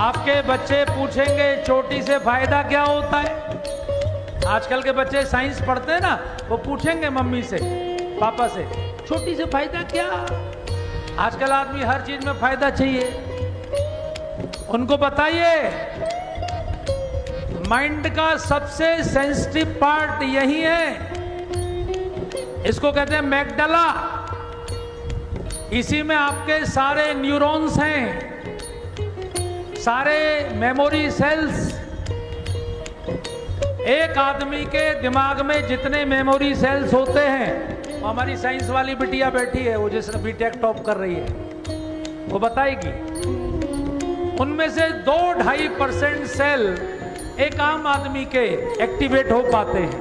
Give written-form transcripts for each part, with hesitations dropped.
आपके बच्चे पूछेंगे चोटी से फायदा क्या होता है। आजकल के बच्चे साइंस पढ़ते हैं ना, वो पूछेंगे मम्मी से, पापा से, चोटी से फायदा क्या। आजकल आदमी हर चीज में फायदा चाहिए। उनको बताइए माइंड का सबसे सेंसिटिव पार्ट यही है, इसको कहते हैं मैगडला। इसी में आपके सारे न्यूरॉन्स हैं, सारे मेमोरी सेल्स। एक आदमी के दिमाग में जितने मेमोरी सेल्स होते हैं, हमारी साइंस वाली बिटिया बैठी है, वो जिसने बीटेक टॉप कर रही है, वो बताएगी, उनमें से 2-2.5% सेल एक आम आदमी के एक्टिवेट हो पाते हैं।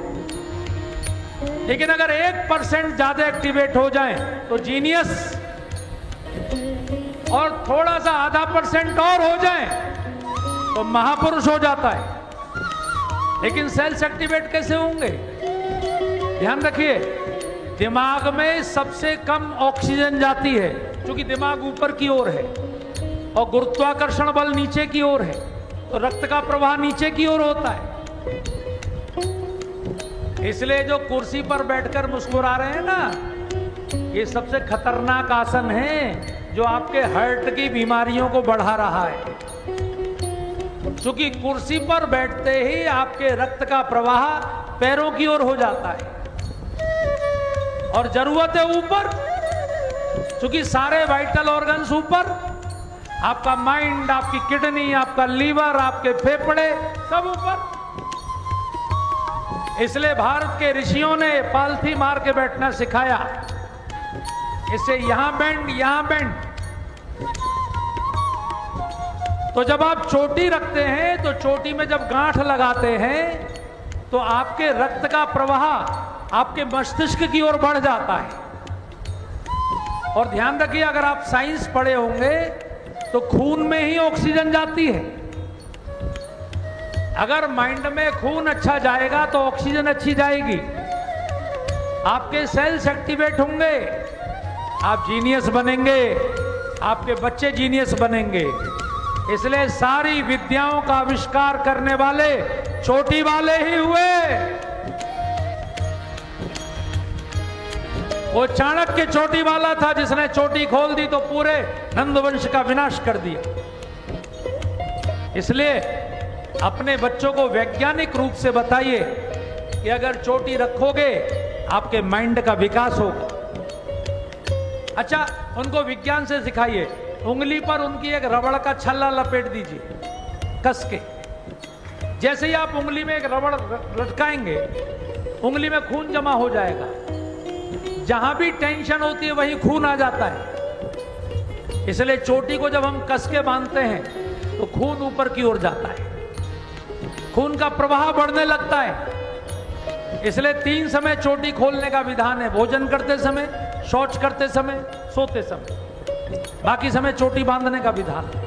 लेकिन अगर 1% ज्यादा एक्टिवेट हो जाए तो जीनियस, और थोड़ा सा आधा % और हो जाए तो महापुरुष हो जाता है। लेकिन सेल्स एक्टिवेट कैसे होंगे? ध्यान रखिए, दिमाग में सबसे कम ऑक्सीजन जाती है, क्योंकि दिमाग ऊपर की ओर है और गुरुत्वाकर्षण बल नीचे की ओर है, तो रक्त का प्रवाह नीचे की ओर होता है। इसलिए जो कुर्सी पर बैठकर मुस्कुरा रहे हैं ना, ये सबसे खतरनाक आसन है जो आपके हार्ट की बीमारियों को बढ़ा रहा है। क्योंकि कुर्सी पर बैठते ही आपके रक्त का प्रवाह पैरों की ओर हो जाता है, और जरूरत है ऊपर, क्योंकि सारे वाइटल ऑर्गन्स ऊपर, आपका माइंड, आपकी किडनी, आपका लीवर, आपके फेफड़े सब ऊपर। इसलिए भारत के ऋषियों ने पालथी मार के बैठना सिखाया, इससे यहां बेंड, यहां बेंड। तो जब आप चोटी रखते हैं तो चोटी में जब गांठ लगाते हैं तो आपके रक्त का प्रवाह आपके मस्तिष्क की ओर बढ़ जाता है। और ध्यान रखिए, अगर आप साइंस पढ़े होंगे तो खून में ही ऑक्सीजन जाती है। अगर माइंड में खून अच्छा जाएगा तो ऑक्सीजन अच्छी जाएगी, आपके सेल्स एक्टिवेट होंगे, आप जीनियस बनेंगे, आपके बच्चे जीनियस बनेंगे। इसलिए सारी विद्याओं का आविष्कार करने वाले चोटी वाले ही हुए। वो चाणक्य चोटी वाला था, जिसने चोटी खोल दी तो पूरे नंदवंश का विनाश कर दिया। इसलिए अपने बच्चों को वैज्ञानिक रूप से बताइए कि अगर चोटी रखोगे आपके माइंड का विकास होगा। अच्छा, उनको विज्ञान से सिखाइए, उंगली पर उनकी एक रबड़ का छल्ला लपेट दीजिए कस के। जैसे ही आप उंगली में एक रबड़ लटकाएंगे, उंगली में खून जमा हो जाएगा। जहां भी टेंशन होती है वहीं खून आ जाता है। इसलिए चोटी को जब हम कस के बांधते हैं तो खून ऊपर की ओर जाता है, खून का प्रवाह बढ़ने लगता है। इसलिए 3 समय चोटी खोलने का विधान है, भोजन करते समय, शौच करते समय, सोते समय। बाकी समय चोटी बांधने का विधान है।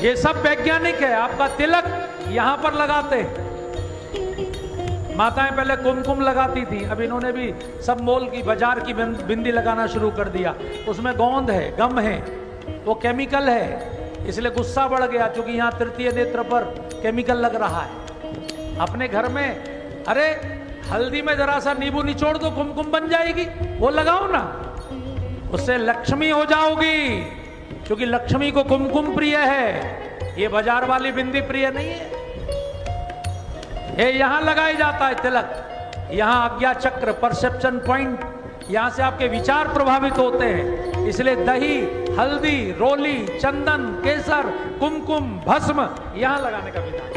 ये सब वैज्ञानिक है। आपका तिलक यहां पर लगाते हैं, माताएं पहले कुमकुम लगाती थी, अब इन्होंने भी सब मोल की, बाजार की बिंदी लगाना शुरू कर दिया। उसमें गोंद है, गम है, वो केमिकल है। इसलिए गुस्सा बढ़ गया, क्योंकि यहां तृतीय नेत्र पर केमिकल लग रहा है। अपने घर में अरे हल्दी में जरा सा नींबू निचोड़ दो, कुमकुम बन जाएगी, वो लगाओ ना, उससे लक्ष्मी हो जाओगी। क्योंकि लक्ष्मी को कुमकुम प्रिय है, ये बाजार वाली बिंदी प्रिय नहीं है। ये यहां लगाया जाता है तिलक, यहां आज्ञा चक्र, परसेप्शन पॉइंट, यहां से आपके विचार प्रभावित होते हैं। इसलिए दही, हल्दी, रोली, चंदन, केसर, कुमकुम, भस्म यहां लगाने का विधान।